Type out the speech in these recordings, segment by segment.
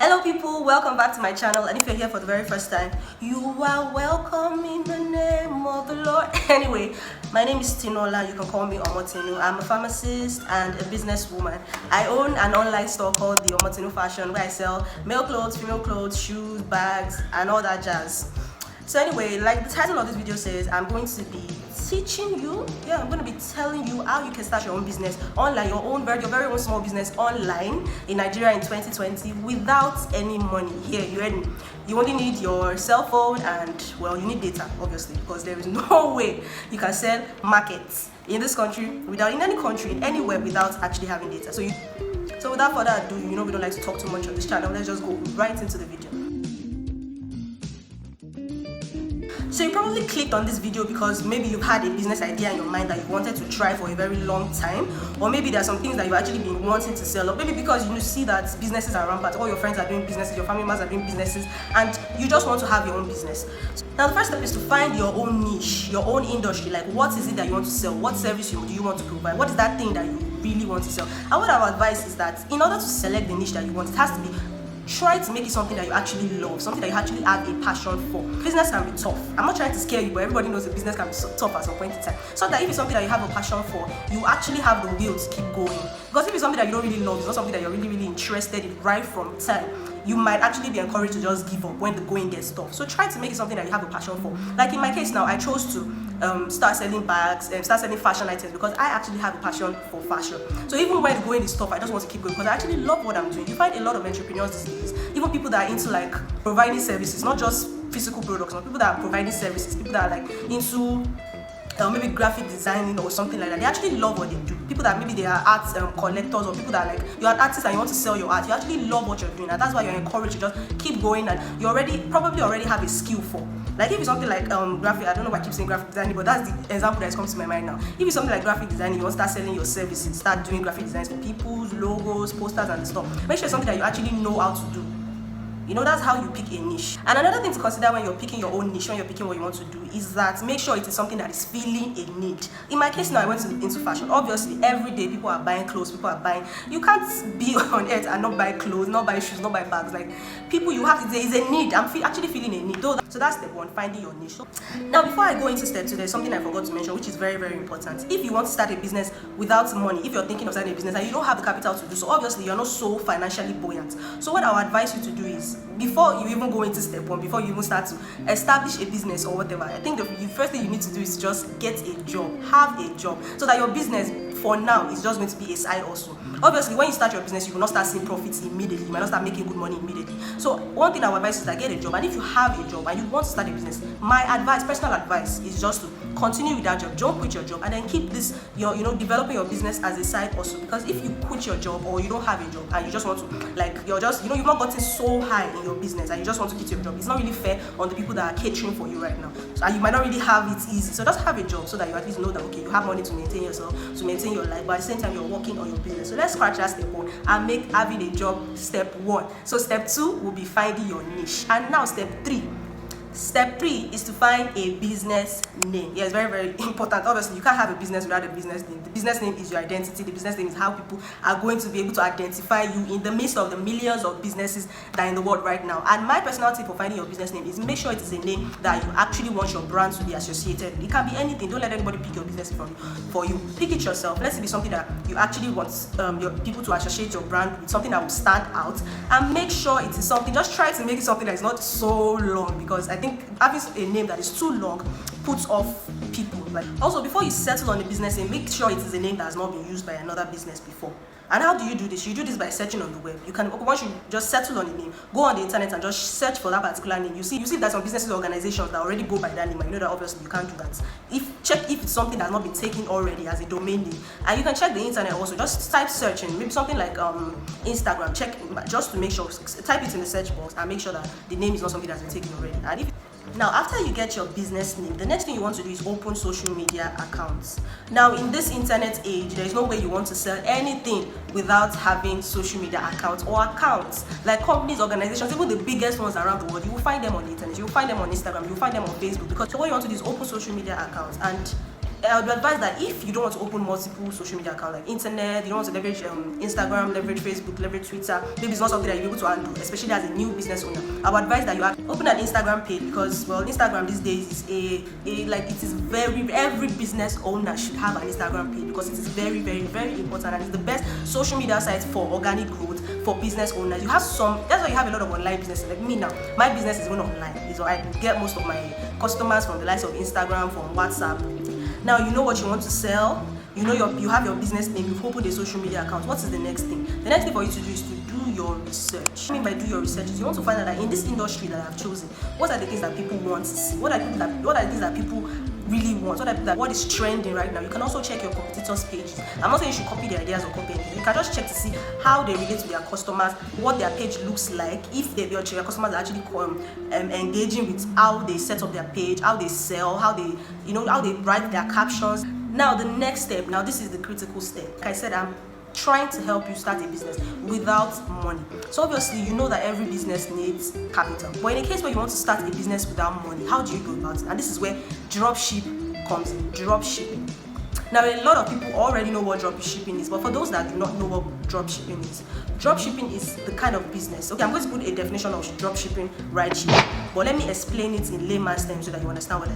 Hello people, welcome back to my channel, and if you're here for the very first time, you are welcome in the name of the Lord. Anyway, my name is Tinola. You can call me Omotinu. I'm a pharmacist and a businesswoman. I own an online store called the Omotinu Fashion, where I sell male clothes, female clothes, shoes, bags, and all that jazz. So anyway, like the title of this video says, I'm going to be teaching you, I'm going to be telling you how you can start your own business online, your very own small business online in Nigeria in 2020 without any money. Here, you only need your cell phone and, well, you need data, obviously, because there is no way you can sell markets in this country, in any country, anywhere, without actually having data. So without further ado, we don't like to talk too much on this channel. Let's just go right into the video. So you probably clicked on this video because maybe you've had a business idea in your mind that you wanted to try for a very long time, or maybe there are some things that you've actually been wanting to sell, or maybe because you see that businesses are rampant, all your friends are doing businesses, your family members are doing businesses, and you just want to have your own business. Now the first step is to find your own niche, your own industry. Like, what is it that you want to sell? What service do you want to provide? What is that thing that you really want to sell? And what I would advise is that in order to select the niche that you want, it has to be, try to make it something that you actually love, something that you actually have a passion for. Business can be tough. I'm not trying to scare you, but everybody knows that business can be so tough at some point in time. So that if it's something that you have a passion for, you actually have the will to keep going. Because if it's something that you don't really love, it's not something that you're really interested in right from time, you might actually be encouraged to just give up when the going gets tough. So try to make it something that you have a passion for. Like in my case now, I chose to start selling bags and start selling fashion items because I actually have a passion for fashion. So even when the going is tough, I just want to keep going because I actually love what I'm doing. You find a lot of entrepreneurs these days, even people that are into like providing services, not just physical products, but people that are providing services, people that are like into maybe graphic designing or something like that. They actually love what they do. People that maybe they are art collectors, or people that are like, you're an artist and you want to sell your art, you actually love what you're doing, and that's why you're encouraged to just keep going, and you probably already have a skill for. Like if it's something like graphic, I don't know why I keep saying graphic designing, but that's the example that comes to my mind now. If it's something like graphic designing, you want to start selling your services, start doing graphic designs for people's logos, posters and stuff. Make sure it's something that you actually know how to do. That's how you pick a niche. And another thing to consider when you're picking your own niche, when you're picking what you want to do, is that make sure it is something that is filling a need. In my case now, I went into fashion. Obviously, every day people are buying clothes, people are buying. You can't be on earth and not buy clothes, not buy shoes, not buy bags. Like people, there is a need. I'm actually feeling a need. So that's step one, finding your niche. Now, before I go into step two, there's something I forgot to mention, which is very important. If you want to start a business without money, if you're thinking of starting a business and you don't have the capital to do so, obviously you're not so financially buoyant. So what I would advise you to do is, before you even go into step one, before you even start to establish a business or whatever, I think the first thing you need to do is just get a job, have a job, so that your business for now is just going to be a side hustle. Obviously, when you start your business, you will not start seeing profits immediately. You might not start making good money immediately. So one thing I would advise is that get a job. And if you have a job and you want to start a business, my advice, personal advice, is just to continue with that job. Don't quit your job, and then keep this, developing your business as a side hustle. Because if you quit your job or you don't have a job and you just want to, like, you've not gotten so high in your business and you just want to quit your job, it's not really fair on the people that are catering for you right now. So, and you might not really have it easy. So just have a job so that you at least know that, okay, you have money to maintain yourself, to maintain your life, but at the same time you're working on your business. So let's scratch that step one and make having a job step one. So step two will be finding your niche. And now step three is to find a business name. Yeah, it's very important. Obviously, you can't have a business without a business name. The business name is your identity. The business name is how people are going to be able to identify you in the midst of the millions of businesses that are in the world right now. And my personal tip for finding your business name is make sure it is a name that you actually want your brand to be associated with. It can be anything. Don't let anybody pick your business for you. Pick it yourself. Let it be something that you actually want your people to associate your brand with, something that will stand out. And make sure it is something, just try to make it something that is not so long, because I think having a name that is too long puts off people. Like, also, before you settle on a business name, make sure it is a name that has not been used by another business before. And how do you do this? You do this by searching on the web. Once you just settle on a name, go on the internet and just search for that particular name. You see there's some businesses or organizations that already go by that name, and you know that obviously you can't do that. Check if it's something that's not been taken already as a domain name. And you can check the internet also. Just type searching, maybe something like Instagram. Check just to make sure, type it in the search box and make sure that the name is not something that's been taken already. And now, after you get your business name, the next thing you want to do is open social media accounts. Now, in this internet age, there is no way you want to sell anything without having social media accounts or accounts. Like companies, organizations, even the biggest ones around the world, you will find them on the internet, you will find them on Instagram, you will find them on Facebook. Because what you want to do is open social media accounts. And I would advise that if you don't want to open multiple social media accounts like internet, you don't want to leverage Instagram, leverage Facebook, leverage Twitter, maybe it's not something that you're able to handle, especially as a new business owner. I would advise that you open an Instagram page, because well, Instagram these days is every business owner should have an Instagram page, because it is very, very, very important, and it's the best social media site for organic growth for business owners. You have that's why you have a lot of online businesses. Like me now, my business is going online. So I get most of my customers from the likes of Instagram, from WhatsApp. Now you know what you want to sell. You know you have your business name. You've opened a social media account. What is the next thing? The next thing for you to do is to do your research. What I mean by do your research is you want to find out that in this industry that I've chosen, what are the things that people want to see? What are the things that people really want? What is trending right now? You can also check your competitors' pages. I'm not saying you should copy their ideas or copy anything. You can just check to see how they relate to their customers, what their page looks like, if your customers are actually engaging with how they set up their page, how they sell, how they write their captions. Now the next step, this is the critical step. Like I said, I'm trying to help you start a business without money. So obviously you know that every business needs capital, but in a case where you want to start a business without money, how do you go about it? And this is where dropship comes in. Dropshipping. Now a lot of people already know what dropshipping is, but for those that do not know what dropshipping is the kind of business. Okay, I'm going to put a definition of dropshipping right here, but let me explain it in layman's terms so that you understand what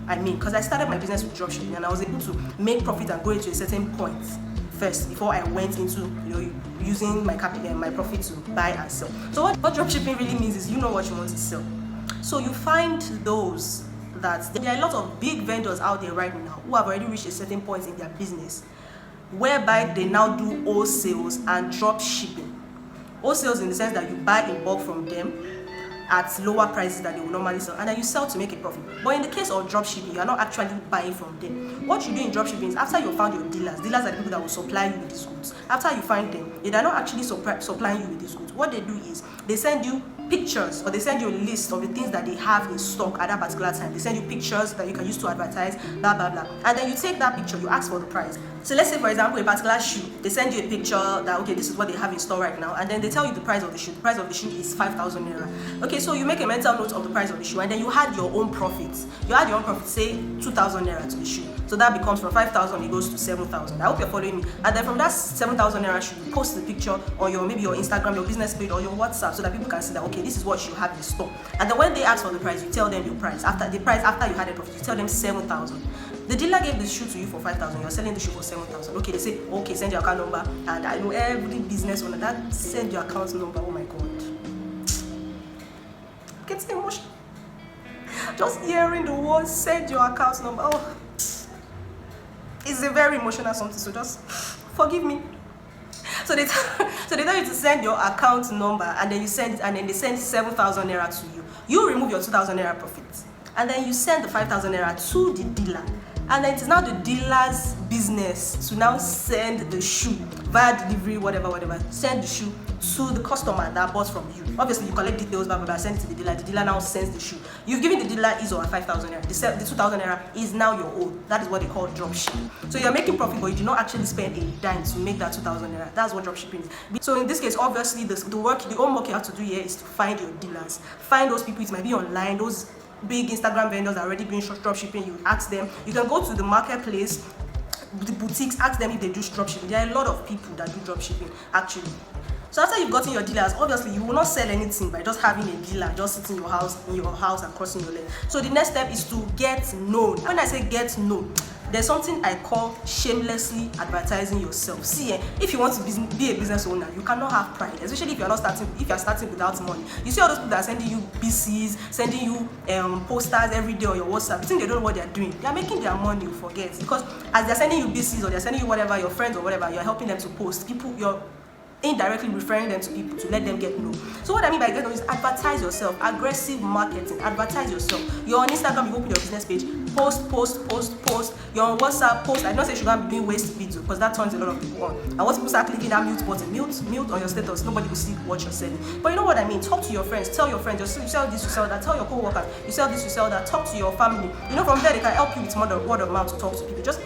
I mean. Because I started my business with dropshipping and I was able to make profit and grow it to a certain point first before I went into using my capital and my profit to buy and sell. So what dropshipping really means is you know what you want to sell. So you find those that there are a lot of big vendors out there right now who have already reached a certain point in their business whereby they now do wholesales and drop shipping. Wholesales in the sense that you buy in bulk from them at lower prices than they will normally sell, and then you sell to make a profit. But in the case of drop shipping, you are not actually buying from them. What you do in drop shipping is after you found your dealers are the people that will supply you with these goods. After you find them, they are not actually supplying you with these goods. What they do is they send you pictures, or they send you a list of the things that they have in stock at that particular time. They send you pictures that you can use to advertise, blah blah blah, and then you take that picture, you ask for the price. So let's say for example a particular shoe, they send you a picture that okay, this is what they have in store right now, and then they tell you the price of the shoe. The price of the shoe is 5,000 naira. Okay, so you make a mental note of the price of the shoe, and then you add your own profits. You add your own profit, say 2,000 naira to the shoe. So that becomes from 5,000 it goes to 7,000. I hope you're following me. And then from that 7,000 naira shoe, you post the picture on your maybe your Instagram, your business page, or your WhatsApp, so that people can see that okay, this is what you have in store. And then when they ask for the price, you tell them your price. After you had a profit, you tell them 7,000. The dealer gave the shoe to you for 5,000. You're selling the shoe for 7,000. Okay, they say okay, send your account number. And I know every business owner that send your account number. Oh my god, getting emotional. Just hearing the word send your account number. Oh, it's a very emotional something. So just forgive me. So they tell you to send your account number, and then you send it, and then they send 7,000 naira to you. You remove your 2,000 naira profit, and then you send the 5,000 naira to the dealer. And then it is now the dealer's business to now send the shoe via delivery, whatever, send the shoe to the customer that bought from you. Obviously, you collect details, blah, blah, blah, send it to the dealer. The dealer now sends the shoe. You've given the dealer his or her 5,000 naira. The 2,000 naira is now your own. That is what they call drop shipping. So you're making profit, but you do not actually spend a dime to make that 2,000 naira. That's what drop shipping is. So in this case, obviously, the only work you have to do here is to find your dealers. Find those people. It might be online. Those big Instagram vendors are already doing drop shipping. You ask them. You can go to the marketplace, the boutiques, ask them if they do drop shipping. There are a lot of people that do drop shipping actually. So after you've gotten your dealers, obviously you will not sell anything by just having a dealer just sitting in your house and crossing your leg. So the next step is to get known. When I say get known, there's something I call shamelessly advertising yourself. See, if you want to be a business owner, you cannot have pride, especially if you're starting without money. You see all those people that are sending you BCs, sending you posters every day on your WhatsApp. You think they don't know what they're doing? They're making their money, you forget. Because as they're sending you BCs or they're sending you whatever, your friends or whatever, you're helping them to post. You're indirectly referring them to people to let them get known. So what I mean by get known is advertise yourself. Aggressive marketing. Advertise yourself. You're on Instagram, you open your business page, post. You're on WhatsApp, post. I don't say you should not be doing waste video because that turns a lot of people on. And once people start clicking that mute button, mute on your status, nobody will see what you're selling. But you know what I mean? Talk to your friends. Tell your friends, you sell this, you sell that. Tell your co-workers, you sell this, you sell that. Talk to your family. You know, from there they can help you with word of mouth to talk to people. Just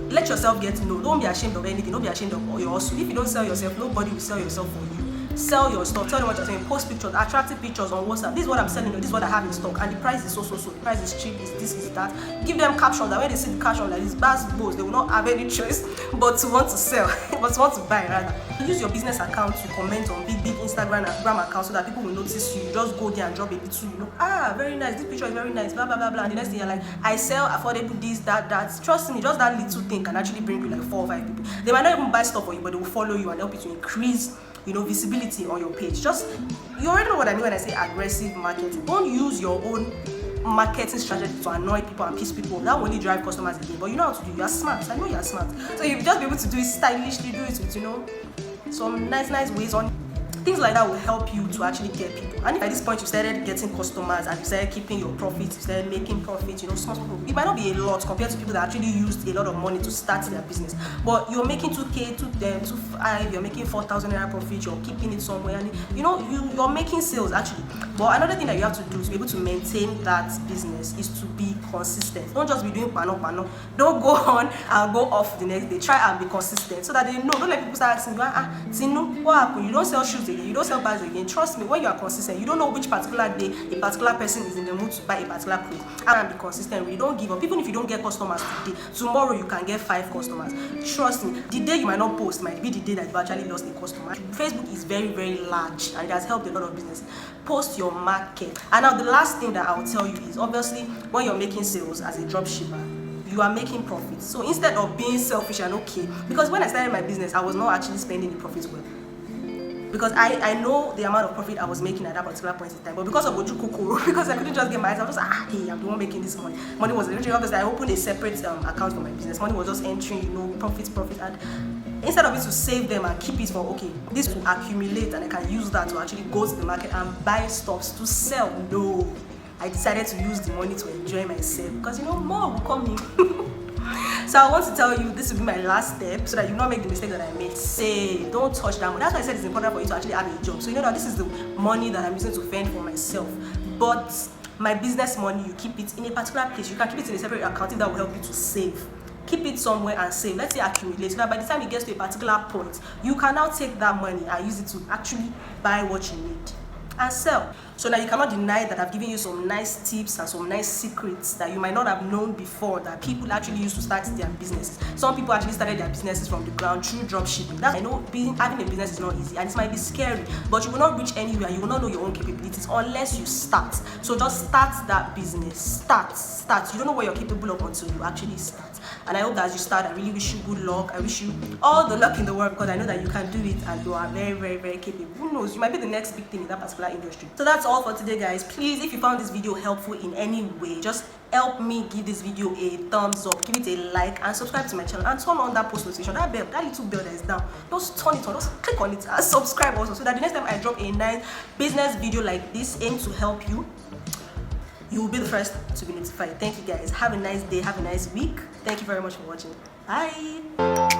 let yourself get to know. Don't be ashamed of anything. Don't be ashamed of your hustle. If you don't sell yourself, nobody will sell yourself for you. Sell your stuff, tell them what you're saying, post pictures, attractive pictures on WhatsApp. This is what I'm selling, this is what I have in stock, and the price is so. The price is cheap, is this, is that. Give them captions that when they see the caption like this, they will not have any choice but to want to sell, but to want to buy rather. Use your business account to comment on big Instagram accounts so that people will notice you. You just go there and drop a little, very nice, this picture is very nice, blah blah blah blah. And the next thing you're like, I sell affordable this, that. Trust me, just that little thing can actually bring you like 4 or 5 people. They might not even buy stuff for you, but they will follow you and help you to increase visibility on your page. Just, you already know what I mean when I say aggressive marketing. Don't use your own marketing strategy to annoy people and piss people. That will only drive customers again. But you know how to do. You are smart. I know you are smart. So you just be able to do it stylishly, do it with some nice ways on. Things like that will help you to actually get people. And if at this point you started getting customers and you started keeping your profits, you started making profits, small people, it might not be a lot compared to people that actually used a lot of money to start their business. But you're making 2K, 2.5, you're making 4,000 naira profit, you're keeping it somewhere, and you're making sales actually. But another thing that you have to do to be able to maintain that business is to be consistent. Don't just be doing pano. Don't go on and go off the next day. Try and be consistent so that they know. Don't let people start asking you, Tinu, what happened? You don't sell shoes again, you don't sell bags again. Trust me, when you are consistent, you don't know which particular day a particular person is in the mood to buy a particular clothes. And be consistent. You don't give up. Even if you don't get customers today, tomorrow you can get 5 customers. Trust me, the day you might not post might be the day that you've actually lost a customer. Facebook is very, very large and it has helped a lot of businesses. Post your market. And now the last thing that I'll tell you is, obviously, when you're making sales as a dropshipper, you are making profits. So instead of being selfish and because when I started my business, I was not actually spending the profits well. Because I know the amount of profit I was making at that particular point in time. But because of Ojukokoro, because I couldn't just get my eyes, I was like, hey, I'm the one making this money. Money was literally, obviously, I opened a separate account for my business. Money was just entering, profit. And instead of it to save them and keep it for, this will accumulate and I can use that to actually go to the market and buy stuffs to sell. No, I decided to use the money to enjoy myself because, more will come in. So I want to tell you, this will be my last step so that you not make the mistake that I made. Say, don't touch that money. That's why I said it's important for you to actually have a job. So you know that this is the money that I'm using to fend for myself. But my business money, you keep it in a particular place. You can keep it in a separate account that will help you to save. Keep it somewhere and save. Let's say accumulate. So that by the time it gets to a particular point, you can now take that money and use it to actually buy what you need and sell. So now you cannot deny that I've given you some nice tips and some nice secrets that you might not have known before that people actually use to start their businesses. Some people actually started their businesses from the ground through drop shipping. I know having a business is not easy and it might be scary, but you will not reach anywhere. You will not know your own capabilities unless you start. So just start that business. Start. You don't know what you're capable of until you actually start. And I hope that as you start, I really wish you good luck. I wish you all the luck in the world because I know that you can do it and you are very, very, very capable. Who knows? You might be the next big thing in that particular industry. So that's all for today, guys. Please, if you found this video helpful in any way, just help me give this video a thumbs up, give it a like, and subscribe to my channel, and turn on that post notification, that bell, that little bell that is down. Just turn it on, just click on it and subscribe also, so that the next time I drop a nice business video like this aimed to help you, you will be the first to be notified. Thank you, guys. Have a nice day. Have a nice week. Thank you very much for watching. Bye.